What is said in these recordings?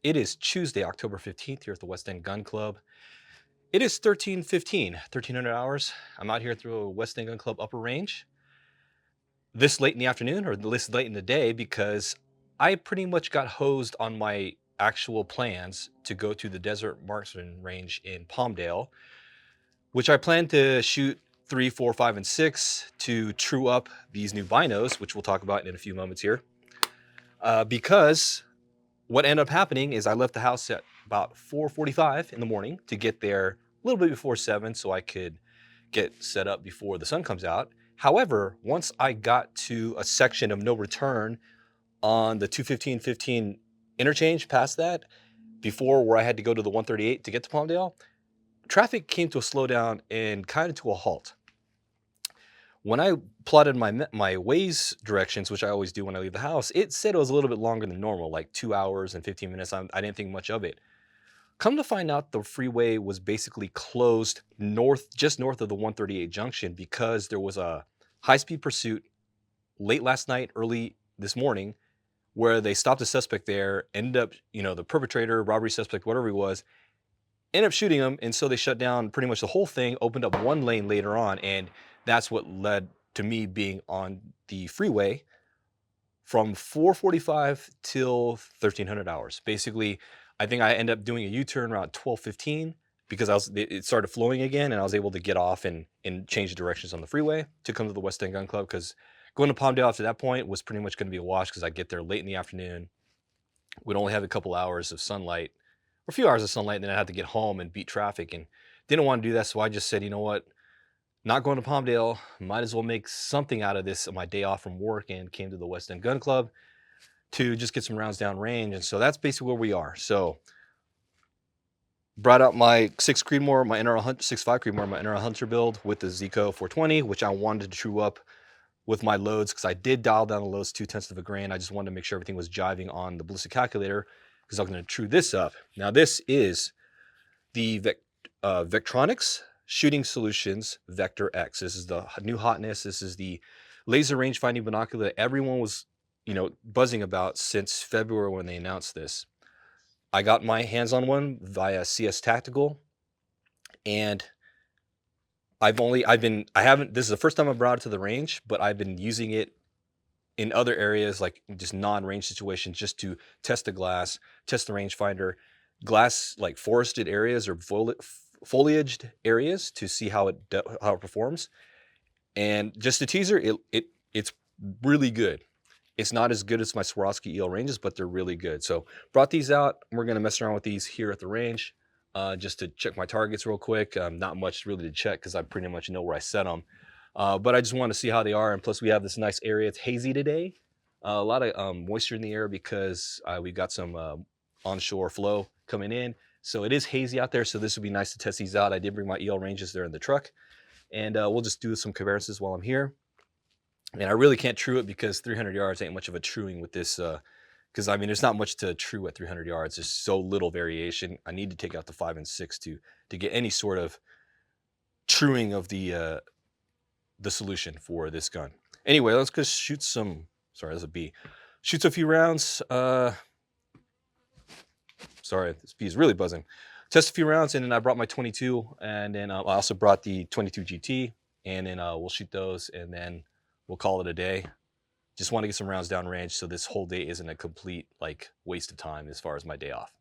It is Tuesday, October 15th here at the West End Gun Club. It is 1300 hours. I'm out here through a West End Gun Club upper range this late in the afternoon, or this late in the day, because I pretty much got hosed on my actual plans to go to the Desert Marksmen Range in Palmdale, which I plan to shoot 3, 4, 5, and 6 to true up these new binos, which we'll talk about in a few moments here. Because what ended up happening is I left the house at about 4:45 in the morning to get there a little bit before 7 so I could get set up before the sun comes out. However, once I got to a section of no return on the 215-15 interchange past that, before where I had to go to the 138 to get to Palmdale, traffic came to a slowdown and kind of to a halt. When I plotted my Waze directions, which I always do when I leave the house, it said it was a little bit longer than normal, like 2 hours and 15 minutes. I didn't think much of it. Come to find out, the freeway was basically closed just north of the 138 junction because there was a high-speed pursuit late last night, early this morning, where they stopped a suspect there, ended up, the perpetrator, robbery suspect, whatever he was, ended up shooting him, and so they shut down pretty much the whole thing, opened up one lane later on, and that's what led to me being on the freeway from 4:45 till 1300 hours. Basically, I think I ended up doing a U-turn around 12:15 because it started flowing again, and I was able to get off and change directions on the freeway to come to the West End Gun Club, because going to Palmdale after that point was pretty much going to be a wash because I get there late in the afternoon. We'd only have a couple hours of sunlight, or a few hours of sunlight, and then I had to get home and beat traffic, and didn't want to do that, so I just said, you know what? Not going to Palmdale, might as well make something out of this on my day off from work, and came to the West End Gun Club to just get some rounds down range. And so that's basically where we are. So brought out my 6 Creedmoor, my NRL 6.5 Creedmoor, my NRL Hunter build with the Zico 420, which I wanted to true up with my loads because I did dial down the loads 0.2 of a grain. I just wanted to make sure everything was jiving on the ballistic calculator because I'm going to true this up. Now this is the Vectronix Shooting Solutions Vector X. This is the new hotness. This is the laser range finding binocular that everyone was, buzzing about since February when they announced this. I got my hands on one via CS Tactical, and this is the first time I brought it to the range, but I've been using it in other areas, like just non-range situations, just to test the glass, test the rangefinder, glass, like forested areas or foliaged areas, to see how it performs. And just a teaser, it's really good. It's not as good as my Swarovski EL ranges, but they're really good. So brought these out. We're going to mess around with these here at the range just to check my targets real quick. Not much really to check because I pretty much know where I set them. But I just want to see how they are. And plus we have this nice area. It's hazy today. A lot of moisture in the air because we got some onshore flow coming in. So it is hazy out there. So this would be nice to test these out. I did bring my EL ranges there in the truck. And we'll just do some comparisons while I'm here. And I really can't true it because 300 yards ain't much of a truing with this. Because, there's not much to true at 300 yards. There's so little variation. I need to take out the 5 and 6 to get any sort of truing of the solution for this gun. Anyway, let's go shoot some. Sorry, that's a B. Shoots a few rounds. Sorry, this B is really buzzing. Test a few rounds, and then I brought my 22, and then I also brought the 22 GT, and then we'll shoot those, and then we'll call it a day. Just want to get some rounds down range so this whole day isn't a complete waste of time as far as my day off.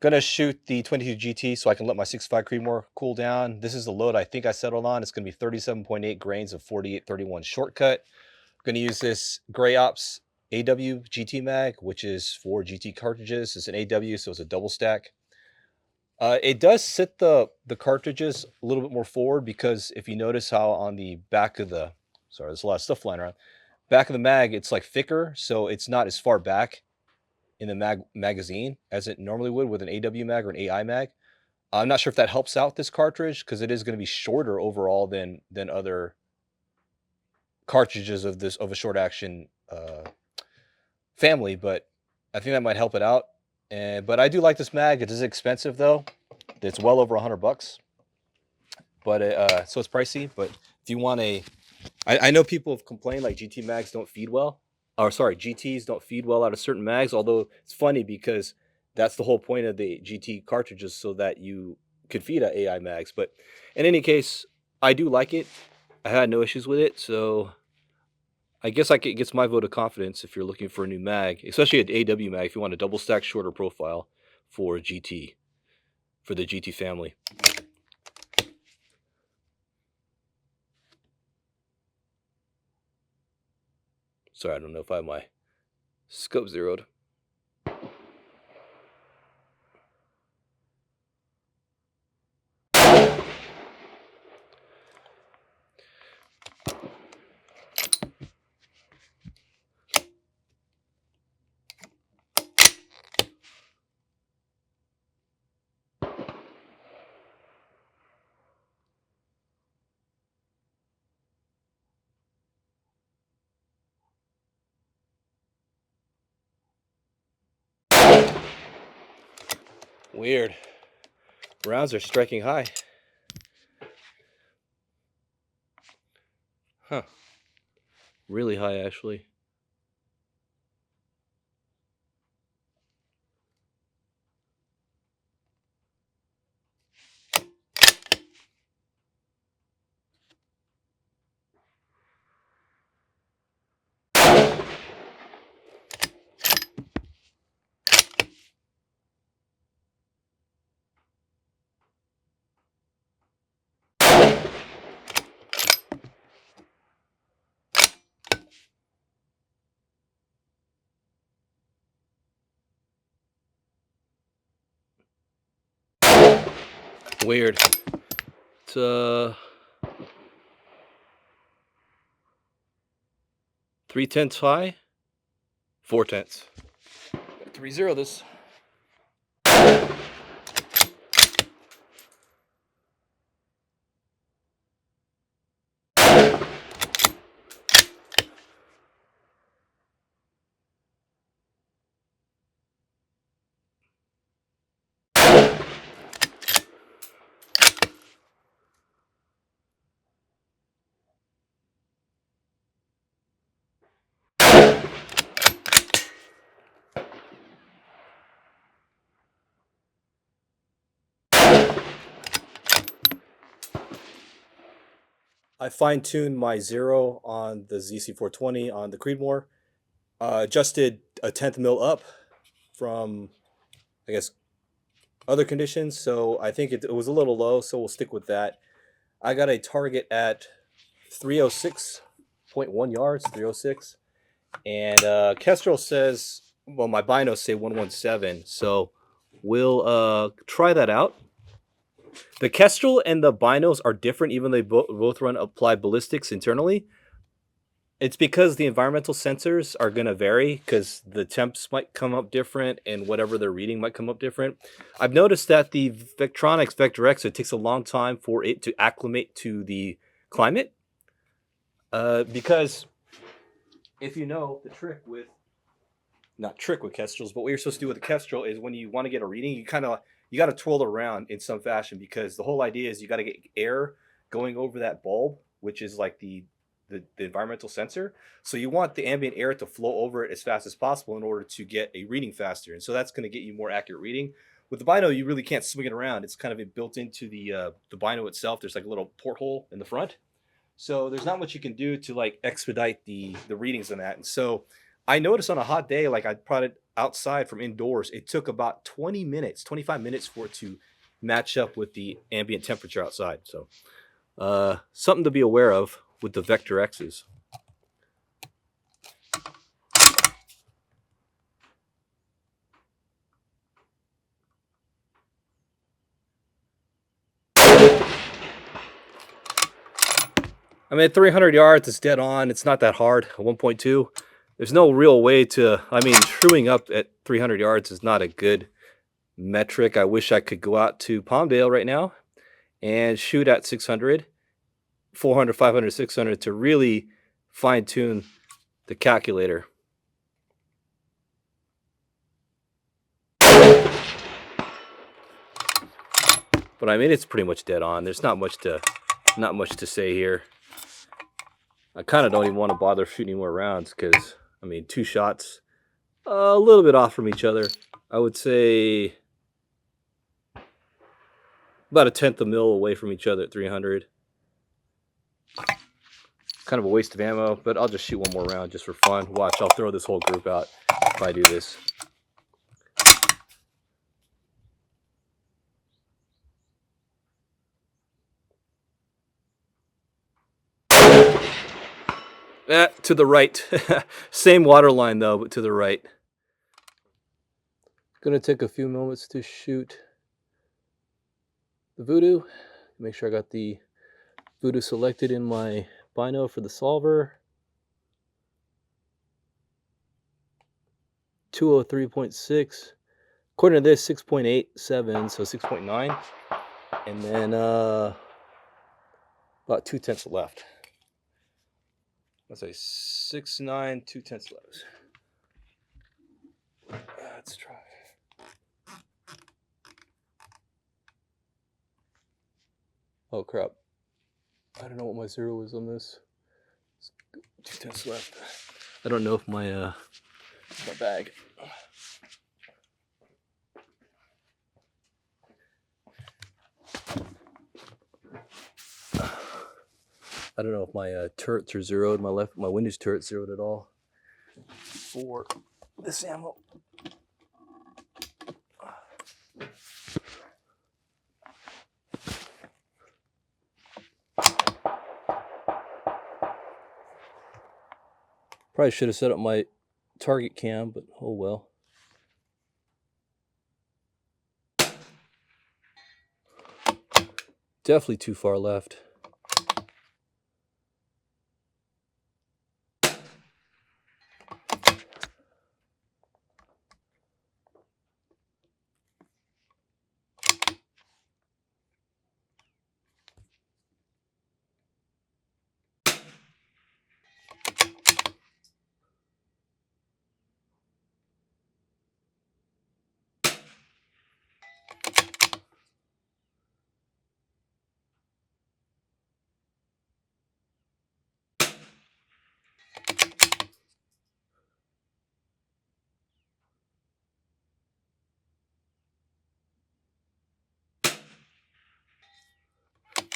Gonna shoot the 22 GT so I can let my 6.5 Creedmoor cool down. This is the load I think I settled on. It's gonna be 37.8 grains of 4831 shortcut. I'm gonna use this Gray Ops AW GT mag, which is for GT cartridges. It's an AW, so it's a double stack. It does sit the cartridges a little bit more forward, because if you notice how on the back of the, sorry, there's a lot of stuff flying around, back of the mag, it's like thicker, so it's not as far back in the magazine as it normally would with an AW mag or an AI mag. I'm not sure if that helps out this cartridge, because it is going to be shorter overall than other cartridges of a short action family, but I think that might help it out. But I do like this mag. It is expensive though. It's well over $100, but so it's pricey. But if you want I know people have complained like GT mags don't feed well, or sorry, GTs don't feed well out of certain mags. Although it's funny, because that's the whole point of the GT cartridges, so that you could feed at AI mags. But in any case, I do like it. I had no issues with it, so I guess it gets my vote of confidence if you're looking for a new mag, especially an AW mag, if you want a double stack shorter profile for GT, for the GT family. Sorry, I don't know if I have my scope zeroed. Weird. Rounds are striking high. Huh. Really high, actually. Weird. It's 3/10 high, 4/10. 3-0 this. I fine-tuned my zero on the ZC420 on the Creedmoor. Adjusted a 1/10 mil up from, I guess, other conditions. So I think it was a little low, so we'll stick with that. I got a target at 306.1 yards, 306. And Kestrel says, well, my binos say 117. So we'll try that out. The Kestrel and the binos are different, even though they both run applied ballistics internally. It's because the environmental sensors are going to vary, because the temps might come up different and whatever they're reading might come up different. I've noticed that the Vectronix Vector X, it takes a long time for it to acclimate to the climate. Because if you know the trick with, not trick with Kestrels, but what you're supposed to do with a Kestrel is when you want to get a reading, you got to twirl it around in some fashion, because the whole idea is you got to get air going over that bulb, which is like the environmental sensor. So you want the ambient air to flow over it as fast as possible in order to get a reading faster. And so that's going to get you more accurate reading. With the bino, you really can't swing it around. It's kind of built into the bino itself. There's like a little porthole in the front. So there's not much you can do to like expedite the readings on that. And so I noticed on a hot day, like I brought it outside from indoors, it took about 20 minutes, 25 minutes for it to match up with the ambient temperature outside. So something to be aware of with the Vector X's. I mean, 300 yards is dead on. It's not that hard. 1.2. There's no real way to, I mean, truing up at 300 yards is not a good metric. I wish I could go out to Palmdale right now and shoot at 600, 400, 500, 600 to really fine tune the calculator. But I mean, it's pretty much dead on. There's not much to say here. I kind of don't even want to bother shooting more rounds because, I mean, 2 shots, a little bit off from each other. I would say about 1/10 of a mil away from each other at 300. Kind of a waste of ammo, but I'll just shoot one more round just for fun. Watch, I'll throw this whole group out if I do this. To the right. Same water line though, but to the right. Gonna take a few moments to shoot the Vudoo. Make sure I got the Vudoo selected in my bino for the solver. 203.6. According to this, 6.87, so 6.9. And then about 2/10 left. Let's say 6.9, 2/10 left. Let's try. Oh crap. I don't know what my zero is on this. 2/10 left. I don't know if my bag. I don't know if my turrets are zeroed. My Windows turret's zeroed at all for this ammo. Probably should have set up my target cam, but oh well. Definitely too far left.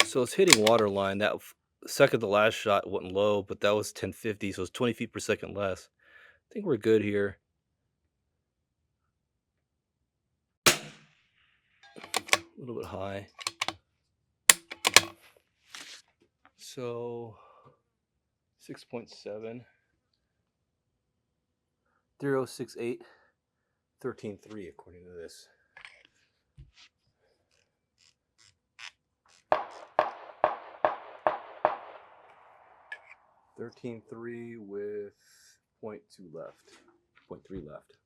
So it's hitting water line. That second to last shot wasn't low, but that was 1050, so it's 20 feet per second less. I think we're good here. A little bit high. So 6.7. 0.68. 13.3 according to this. $13.3 with 0.2 left. 0.3 left.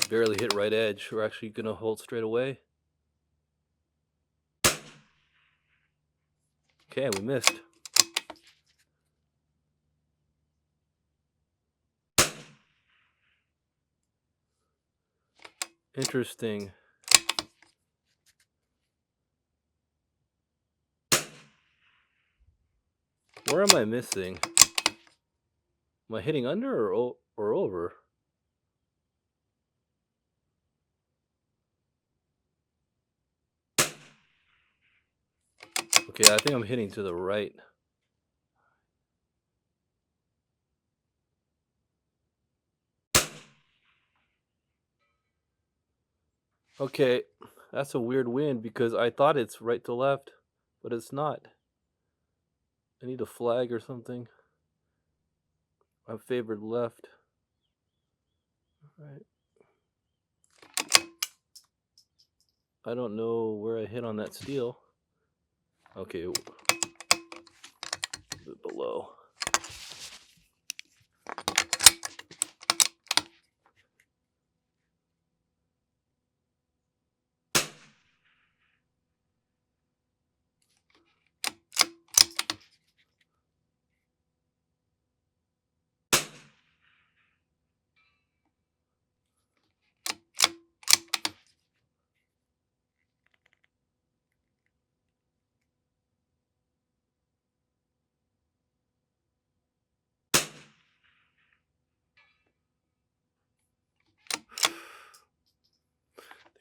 Barely hit right edge. We're actually gonna hold straight away. Okay, we missed. Interesting. Where am I missing? Am I hitting under or over? Okay, I think I'm hitting to the right. Okay, that's a weird wind because I thought it's right to left, but it's not. I need a flag or something. I favored left. All right. I don't know where I hit on that steel. Okay, a bit below.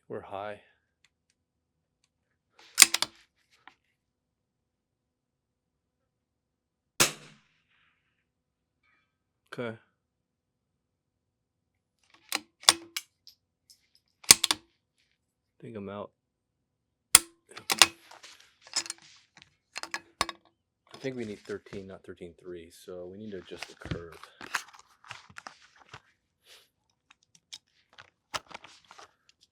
We're high. Okay. I think I'm out. I think we need 13, not 13.3, so we need to adjust the curve.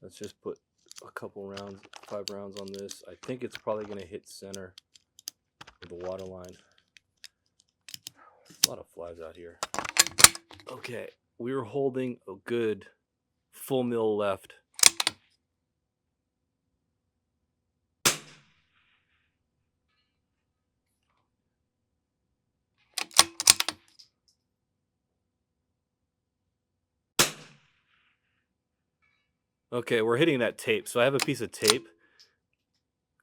Let's just put a couple rounds, 5 rounds on this. I think it's probably going to hit center with the water line. A lot of flies out here. Okay, we were holding a good full mil left. Okay, we're hitting that tape. So I have a piece of tape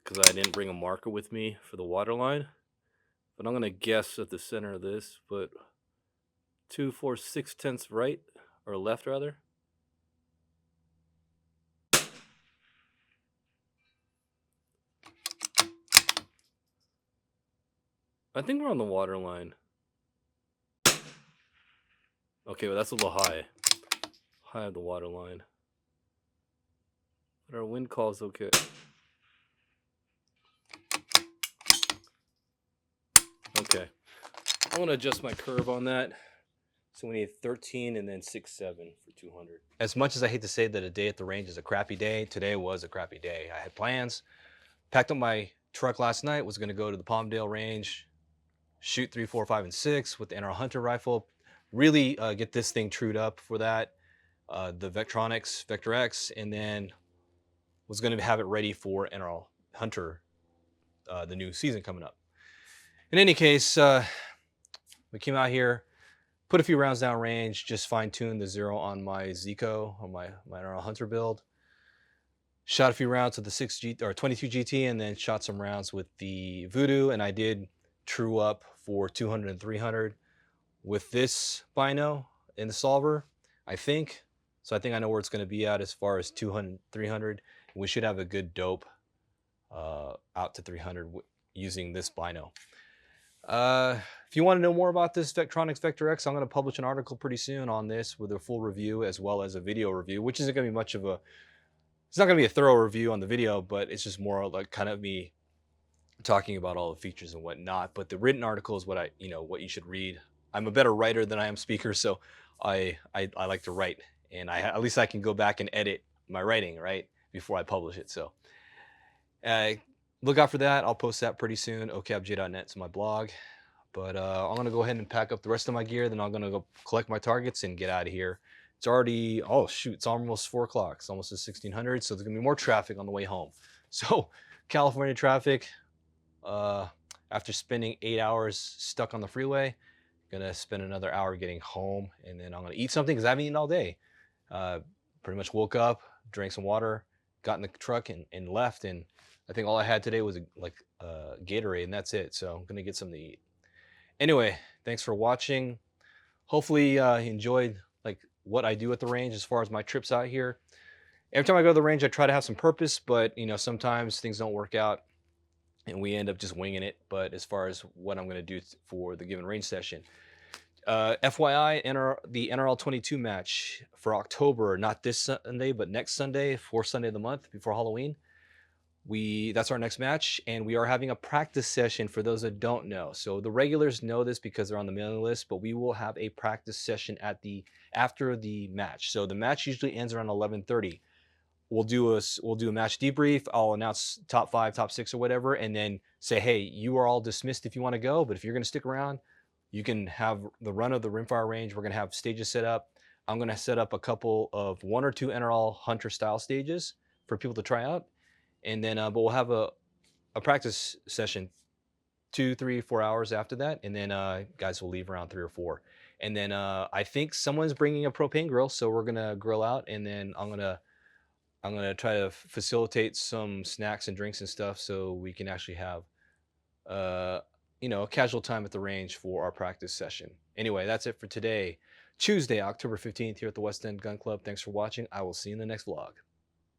because I didn't bring a marker with me for the water line. But I'm going to guess at the center of this, but 2, 4, 6/10 right, or left rather. I think we're on the water line. Okay, well that's a little high. High of the water line. But our wind call's okay. Okay. I want to adjust my curve on that. So we need 13 and then 6.7 for 200. As much as I hate to say that a day at the range is a crappy day, today was a crappy day. I had plans, packed up my truck last night, was going to go to the Palmdale range, shoot 3, 4, 5, and 6 with the NRL Hunter Rifle, really get this thing trued up for that, the Vectronix, Vectronix, and then was going to have it ready for NRL Hunter, the new season coming up. In any case, we came out here, put a few rounds down range, just fine-tuned the zero on my Zico, on my NRL Hunter build. Shot a few rounds with the 22 GT, and then shot some rounds with the Vudoo, and I did true up for 200 and 300 with this bino in the solver, I think. So I think I know where it's going to be at as far as 200, 300. We should have a good dope out to 300 using this bino. If you want to know more about this Vectronix Vector X, I'm going to publish an article pretty soon on this with a full review as well as a video review, which isn't going to be much of a, it's not going to be a thorough review on the video, but it's just more like kind of me talking about all the features and whatnot. But the written article is what what you should read. I'm a better writer than I am speaker, so I like to write, and at least I can go back and edit my writing right before I publish it. So look out for that. I'll post that pretty soon. okabj.net is my blog. But I'm going to go ahead and pack up the rest of my gear. Then I'm going to go collect my targets and get out of here. It's already, oh shoot, it's almost 4 o'clock. It's almost 1600. So there's going to be more traffic on the way home. So California traffic, after spending 8 hours stuck on the freeway, going to spend another hour getting home. And then I'm going to eat something because I haven't eaten all day. Pretty much woke up, drank some water, got in the truck and left. And I think all I had today was like Gatorade, and that's it. So I'm going to get something to eat. Anyway, thanks for watching. Hopefully you enjoyed like what I do at the range as far as my trips out here. Every time I go to the range, I try to have some purpose, but sometimes things don't work out and we end up just winging it. But as far as what I'm going to do for the given range session, FYI, the NRL 22 match for October, not this Sunday, but next Sunday, fourth Sunday of the month before Halloween. That's our next match, and we are having a practice session for those that don't know. So the regulars know this because they're on the mailing list, but we will have a practice session after the match. So the match usually ends around 11:30. we'll do a match debrief. I'll announce top 5, top 6, or whatever, and then say, hey, you are all dismissed if you want to go. But if you're going to stick around, you can have the run of the rimfire range. We're going to have stages set up. I'm going to set up a couple of 1 or 2 NRL Hunter style stages for people to try out, and then but we'll have a practice session 2, 3, 4 hours after that, and then guys will leave around 3 or 4. And then I think someone's bringing a propane grill, so we're gonna grill out, and then I'm gonna try to facilitate some snacks and drinks and stuff, so we can actually have a casual time at the range for our practice session. Anyway, that's it for today, Tuesday, October 15th, here at the West End Gun Club. Thanks for watching. I will see you in the next vlog.